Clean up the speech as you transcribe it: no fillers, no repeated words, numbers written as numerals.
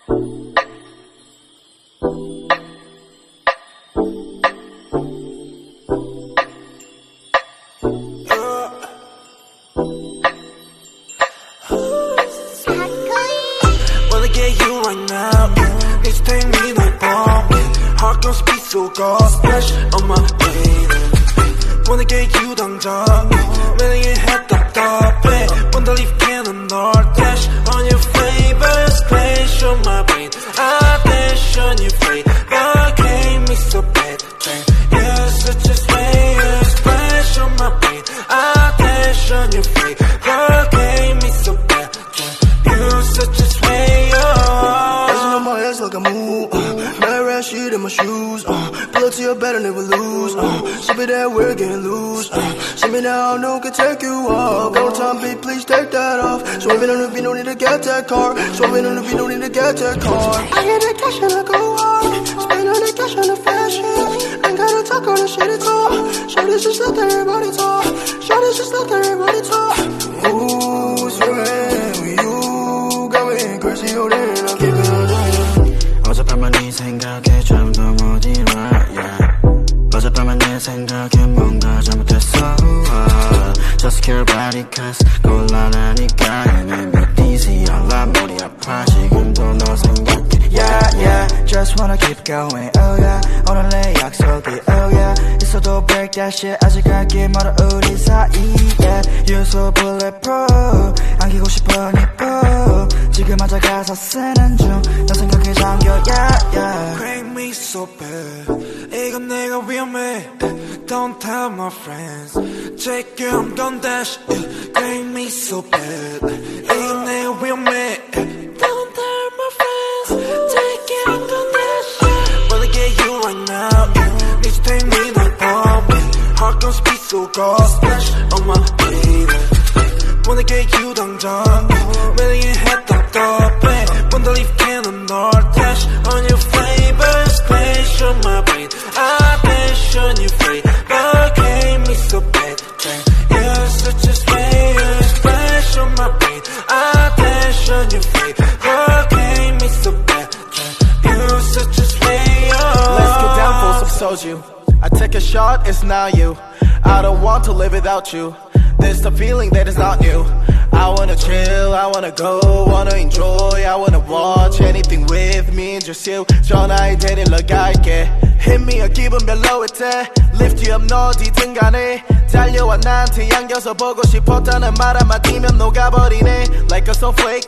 Wanna get you right now. Need to take me no bomb. Heart gon' speed so go splash on my baby. Wanna get you 당장. 매일 답답해. Wanna leave cannon or dash on your flavor. Splash on my brain. I dash on your flavor. Gave me so bad. You're such a slayer. Splash on my brain. I dash on your flavor. Gave me so bad. You're such a slayer. Dancing on my ass like a move. Mad rat shit in my shoes. Pull up to your bed and never lose. Ship it that we're getting loose. Ship me now, no can take you off. Got no time, babe, please take that off. Swerving on the beat, no need to get that car. Swerving on the beat, no need to get that car. I get that cash and I go hard. Spend all the cash on the fashion. Ain't gotta talk all the shit at all. Shorty's just let everybody talk. Shorty's just let everybody talk. Ooh, swerving with you. Got me crazy, hold it, I'll keep it on the 어젯밤만 네 생각에 잠도 못 일어 어젯밤만 내 생각에 뭔가 잘못했어 Just care about it cause 곤란하니까 몇 easy 알라 머리 아파 지금도 너 생각해 Yeah yeah Just wanna keep going Oh yeah 오늘 내 약속이 Oh yeah 있어도 break that shit 아직 갈길 멀어 우리 사이에 You're so bulletproof 안기고 싶어 니뽀 지금 앉아 가사 쓰는 중 너 생각에 잠겨 Yeah yeah Crank me so bad 이건 내가 위험해 Don't tell my friends Take you I'm gon' dash Crank me so bad 이건 내가 위험해 Don't tell my friends Take you I'm gon' dash Wanna get you right now Need to take me no bomb Heart gon' speed so go Splash on my baby Wanna get you 당장 매일 답답해 Wanna leave cannon or dash on your flavor Splash on my brain I dash on your flavor Gave me so bad You're such a slayer Splash on my brain I dash on your flavor Gave me so bad You're such a slayer Let's get down for some soju I take a shot, it's not you I don't want to live without you There's the feeling that is not new I wanna chill, I wanna go, wanna enjoy I wanna watch anything with me, just you 전화에 데리러 갈게 Hit me a 기분 별로일 때 Lift you up 너 어디든 간에 달려와 나한테 안겨서 보고 싶었다는 말 한마디면 녹아버리네 Like a snowflake